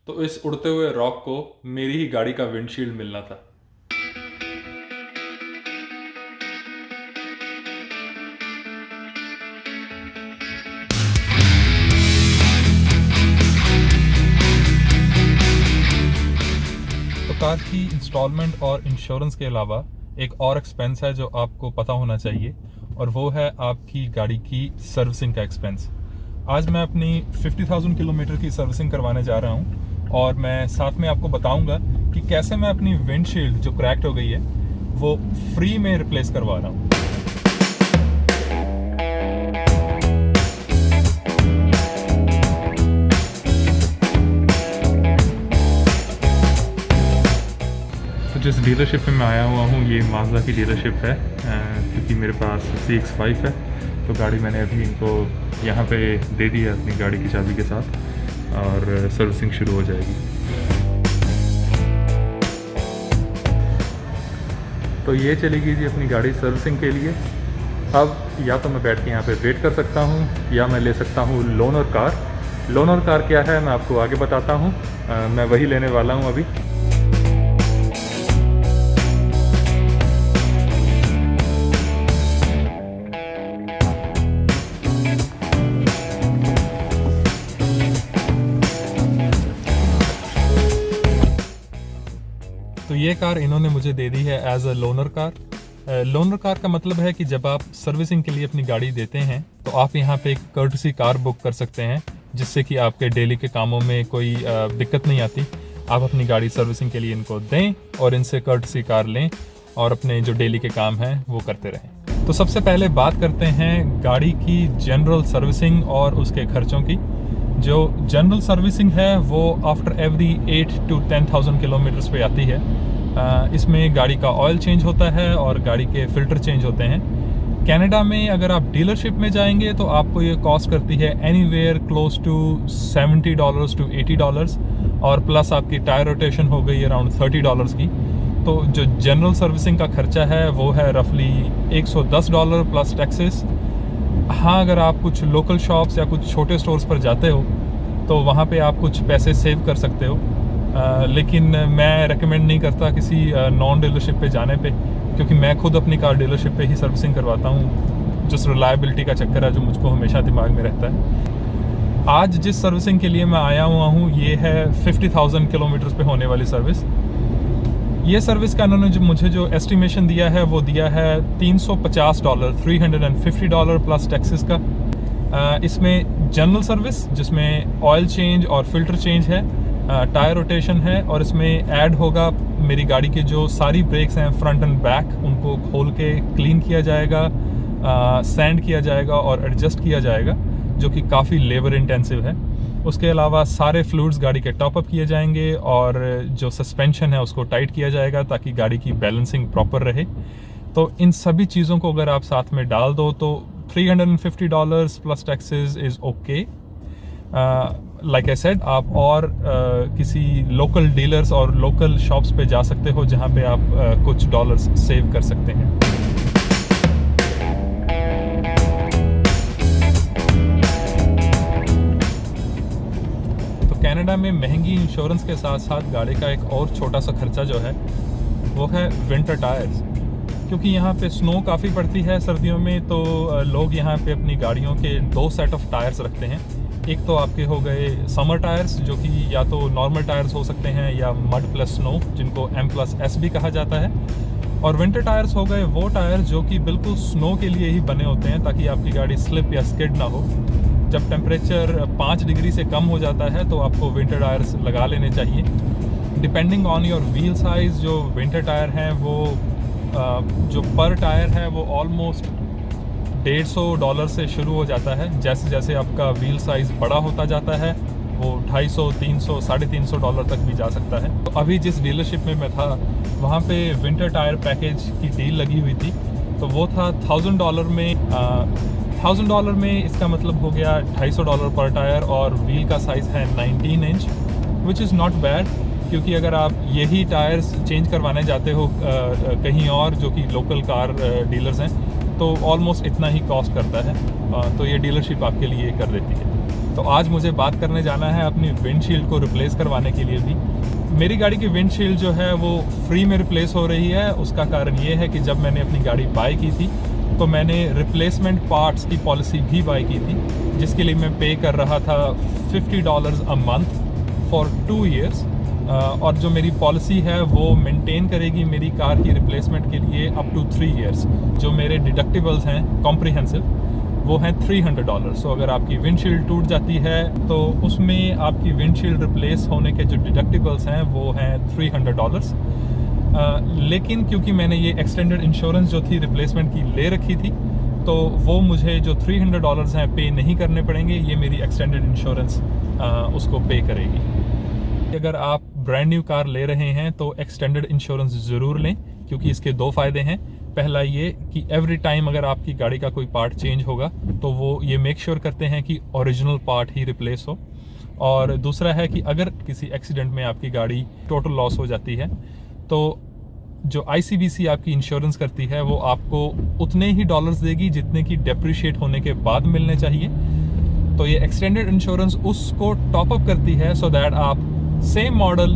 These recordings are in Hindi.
तो इस उड़ते हुए रॉक को मेरी ही गाड़ी का विंडशील्ड मिलना था। तो कार की इंस्टॉलमेंट और इंश्योरेंस के अलावा एक और एक्सपेंस है जो आपको पता होना चाहिए, और वो है आपकी गाड़ी की सर्विसिंग का एक्सपेंस। आज मैं अपनी 50,000 किलोमीटर की सर्विसिंग करवाने जा रहा हूँ, और मैं साथ में आपको बताऊंगा कि कैसे मैं अपनी विंडशील्ड जो क्रैक्ड हो गई है वो फ्री में रिप्लेस करवा रहा हूँ। तो जिस डीलरशिप में मैं आया हुआ हूँ ये माज़दा की डीलरशिप है, क्योंकि मेरे पास CX-5 है। तो गाड़ी मैंने अभी इनको यहाँ पे दे दी है अपनी गाड़ी की चाबी के साथ, और सर्विसिंग शुरू हो जाएगी। तो ये चलेगी जी अपनी गाड़ी सर्विसिंग के लिए। अब या तो मैं बैठ के यहाँ पे वेट कर सकता हूँ, या मैं ले सकता हूँ लोनर कार। लोनर कार क्या है मैं आपको आगे बताता हूँ, मैं वही लेने वाला हूँ अभी। तो ये कार इन्होंने मुझे दे दी है as a loaner car. Loaner car का मतलब है कि जब आप सर्विसिंग के लिए अपनी गाड़ी देते हैं तो आप यहाँ पे एक कर्टसी कार बुक कर सकते हैं, जिससे कि आपके डेली के कामों में कोई दिक्कत नहीं आती। आप अपनी गाड़ी सर्विसिंग के लिए इनको दें और इनसे कर्टसी कार लें, और अपने जो डेली के काम हैं वो करते रहें। तो सबसे पहले बात करते हैं गाड़ी की जनरल सर्विसिंग और उसके खर्चों की। जो जनरल सर्विसिंग है वो आफ्टर एवरी 8 to 10,000 किलोमीटर्स पे आती है। इसमें गाड़ी का ऑयल चेंज होता है और गाड़ी के फिल्टर चेंज होते हैं। कनाडा में अगर आप डीलरशिप में जाएंगे तो आपको ये कॉस्ट करती है एनीवेयर क्लोज टू $70 to $80, और प्लस आपकी टायर रोटेशन हो गई अराउंड $30 की। तो जो जनरल सर्विसिंग का खर्चा है वो है रफली $110 प्लस टैक्सेस। हाँ, अगर आप कुछ लोकल शॉप्स या कुछ छोटे स्टोर्स पर जाते हो तो वहाँ पे आप कुछ पैसे सेव कर सकते हो, लेकिन मैं रेकमेंड नहीं करता किसी नॉन डीलरशिप पे जाने पे, क्योंकि मैं खुद अपनी कार डीलरशिप पे ही सर्विसिंग करवाता हूँ। जिस रिलायबिलिटी का चक्कर है जो मुझको हमेशा दिमाग में रहता है। आज जिस सर्विसिंग के लिए मैं आया हुआ हूँ ये है 50,000 किलोमीटर्स पे होने वाली सर्विस। ये सर्विस का इन्होंने जो मुझे जो एस्टिमेशन दिया है वो दिया है $350, $350 प्लस टैक्सेस का। इसमें जनरल सर्विस जिसमें ऑयल चेंज और फिल्टर चेंज है, टायर रोटेशन है, और इसमें ऐड होगा मेरी गाड़ी के जो सारी ब्रेक्स हैं फ्रंट एंड बैक, उनको खोल के क्लीन किया जाएगा, सैंड किया जाएगा और एडजस्ट किया जाएगा, जो कि काफ़ी लेबर इंटेंसिव है। उसके अलावा सारे फ्लूइड्स गाड़ी के टॉप अप किए जाएंगे, और जो सस्पेंशन है उसको टाइट किया जाएगा ताकि गाड़ी की बैलेंसिंग प्रॉपर रहे। तो इन सभी चीज़ों को अगर आप साथ में डाल दो तो $350 plus taxes is okay. Like I said, आप और किसी लोकल डीलर्स और लोकल शॉप्स पे जा सकते हो जहाँ पे आप कुछ डॉलर्स सेव कर सकते हैं। कनाडा में महंगी इंश्योरेंस के साथ साथ गाड़ी का एक और छोटा सा खर्चा जो है वो है विंटर टायर्स। क्योंकि यहाँ पे स्नो काफ़ी पड़ती है सर्दियों में, तो लोग यहाँ पे अपनी गाड़ियों के 2 सेट ऑफ टायर्स रखते हैं। एक तो आपके हो गए समर टायर्स, जो कि या तो नॉर्मल टायर्स हो सकते हैं या मड प्लस स्नो, जिनको M+S भी कहा जाता है। और विंटर टायर्स हो गए वो टायर जो कि बिल्कुल स्नो के लिए ही बने होते हैं, ताकि आपकी गाड़ी स्लिप या स्किड ना हो। जब टेम्परेचर 5 डिग्री से कम हो जाता है तो आपको विंटर टायर्स लगा लेने चाहिए। Depending on your wheel size, जो विंटर टायर हैं वो जो पर टायर है वो ऑलमोस्ट $150 से शुरू हो जाता है। जैसे जैसे आपका व्हील साइज़ बड़ा होता जाता है वो $250, $300, $350 तक भी जा सकता है। तो अभी जिस डीलरशिप में मैं था वहाँ पे विंटर टायर पैकेज की डील लगी हुई थी, तो वो था $1,000 में। $1,000 में इसका मतलब हो गया $250 पर टायर, और व्हील का साइज़ है 19 inch, which is not bad. क्योंकि अगर आप यही टायर्स चेंज करवाने जाते हो कहीं और जो कि लोकल कार डीलर्स हैं, तो ऑलमोस्ट इतना ही कॉस्ट करता है। तो ये डीलरशिप आपके लिए कर देती है। तो आज मुझे बात करने जाना है अपनी विंडशील्ड को रिप्लेस करवाने के लिए भी। मेरी गाड़ी की विंडशील्ड जो है वो फ्री में रिप्लेस हो रही है। उसका कारण ये है कि जब मैंने अपनी गाड़ी बाय की थी तो मैंने रिप्लेसमेंट पार्ट्स की पॉलिसी भी बाय की थी, जिसके लिए मैं पे कर रहा था $50 अ मंथ फॉर 2 ईयर्स। और जो मेरी पॉलिसी है वो मेंटेन करेगी मेरी कार की रिप्लेसमेंट के लिए अप टू 3 ईयर्स। जो मेरे डिडक्टिबल्स हैं कॉम्प्रिहेंसिव वो हैं $300। सो अगर आपकी विंडशील्ड टूट जाती है तो उसमें आपकी विंडशील्ड रिप्लेस होने के जो डिडक्टिबल्स हैं वो हैं $300। लेकिन क्योंकि मैंने ये एक्सटेंडेड इंश्योरेंस जो थी रिप्लेसमेंट की ले रखी थी, तो वो मुझे जो $300 हैं पे नहीं करने पड़ेंगे। ये मेरी एक्सटेंडेड इंश्योरेंस उसको पे करेगी। अगर आप ब्रांड न्यू कार ले रहे हैं तो एक्सटेंडेड इंश्योरेंस ज़रूर लें, क्योंकि इसके 2 फ़ायदे हैं। पहला ये कि एवरी टाइम अगर आपकी गाड़ी का कोई पार्ट चेंज होगा तो वो ये मेक श्योर करते हैं कि ओरिजिनल पार्ट ही रिप्लेस हो। और दूसरा है कि अगर किसी एक्सीडेंट में आपकी गाड़ी टोटल लॉस हो जाती है तो जो ICBC आपकी इंश्योरेंस करती है वो आपको उतने ही डॉलर्स देगी जितने की डेप्रिशिएट होने के बाद मिलने चाहिए। तो ये एक्सटेंडेड इंश्योरेंस उसको टॉप अप करती है सो दैट आप same model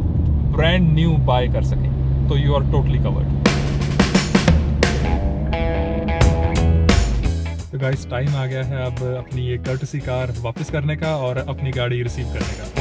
brand new buy कर सकें। तो यू आर टोटली कवर्ड। तो गाइस टाइम आ गया है अब अपनी ये कर्टसी कार वापस करने का और अपनी गाड़ी रिसीव करने का।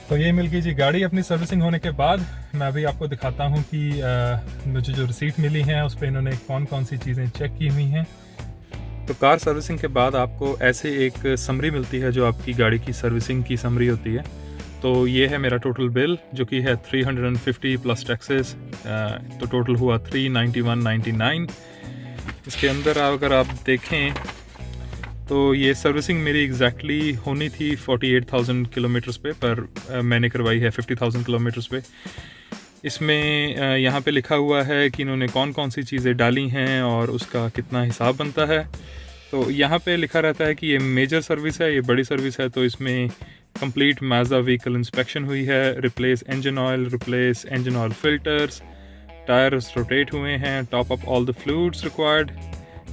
तो ये मिल गई जी गाड़ी अपनी सर्विसिंग होने के बाद। मैं अभी आपको दिखाता हूँ कि मुझे जो रिसीट मिली है उस पर इन्होंने कौन कौन सी चीज़ें चेक की हुई हैं। तो कार सर्विसिंग के बाद आपको ऐसे एक समरी मिलती है जो आपकी गाड़ी की सर्विसिंग की समरी होती है। तो ये है मेरा टोटल बिल जो कि है 350 प्लस टैक्सेस। तो टोटल हुआ 391.99। इसके अंदर अगर आप देखें तो ये सर्विसिंग मेरी एग्जैक्टली होनी थी 48,000 किलोमीटर्स पे, पर मैंने करवाई है 50,000 किलोमीटर्स पे। इसमें यहाँ पे लिखा हुआ है कि इन्होंने कौन कौन सी चीज़ें डाली हैं और उसका कितना हिसाब बनता है। तो यहाँ पे लिखा रहता है कि ये मेजर सर्विस है, ये बड़ी सर्विस है। तो इसमें कंप्लीट माज़दा व्हीकल इंस्पेक्शन हुई है, replace engine oil filters, tyres rotate हुए हैं, top up all the fluids required,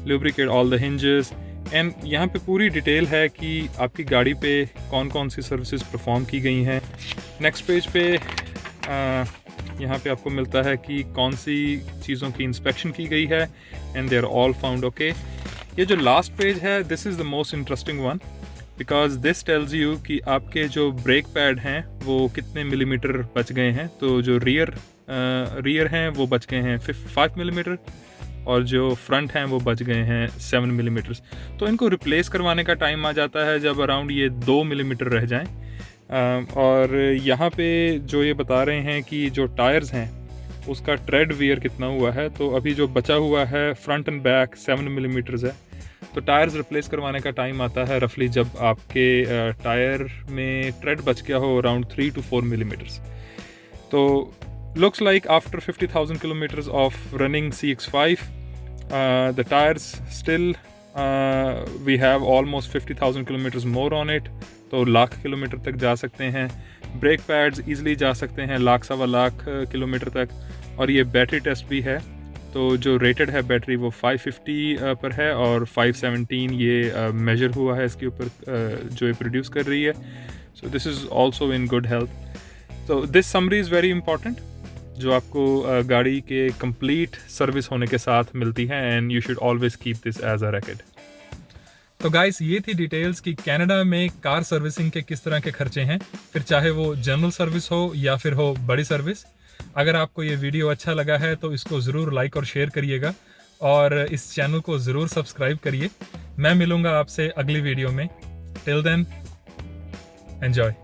lubricate all the hinges. And यहाँ पे पूरी डिटेल है कि आपकी गाड़ी पे कौन कौन सी सर्विसेज परफॉर्म की गई हैं। नेक्स्ट पेज पे यहाँ पे आपको मिलता है कि कौन सी चीज़ों की इंस्पेक्शन की गई है and they are all found okay. ये जो लास्ट पेज है this is the most interesting one, because this tells you कि आपके जो ब्रेक पैड हैं वो कितने मिलीमीटर बच गए हैं। तो जो रियर हैं वो बच गए हैं 5 मिलीमीटर और जो फ्रंट हैं वो बच गए हैं 7 मिलीमीटर्स। तो इनको रिप्लेस करवाने का टाइम आ जाता है जब अराउंड ये 2 मिलीमीटर रह जाएं। और यहाँ पे जो ये बता रहे हैं कि जो टायर्स हैं उसका ट्रेड वियर कितना हुआ है। तो अभी जो बचा हुआ है फ्रंट एंड बैक 7 मिलीमीटर्स है। तो टायर्स रिप्लेस करवाने का टाइम आता है रफली जब आपके टायर में ट्रेड बच गया हो अराउंड 3 to 4 मिलीमीटर्स। तो looks like after 50,000 kilometers of running CX-5 the tires still we have almost 50,000 kilometers more on it, तो लाख किलोमीटर तक जा सकते हैं। ब्रेक पैड्स ईजिली जा सकते हैं 1,00,000 किलोमीटर तक। और ये बैटरी टेस्ट भी है, तो जो रेटेड है बैटरी वो 550 पर है और 517 ये मेजर हुआ है इसके ऊपर जो ये प्रोड्यूस कर रही है। So this is also in good health. तो this summary is very important जो आपको गाड़ी के कंप्लीट सर्विस होने के साथ मिलती है and you should always keep this as a record. तो गाइस ये थी डिटेल्स कि कनाडा में कार सर्विसिंग के किस तरह के खर्चे हैं, फिर चाहे वो जनरल सर्विस हो या फिर हो बड़ी सर्विस। अगर आपको ये वीडियो अच्छा लगा है तो इसको ज़रूर लाइक और शेयर करिएगा और इस चैनल को ज़रूर सब्सक्राइब करिए। मैं मिलूँगा आपसे अगली वीडियो में। Till then enjoy.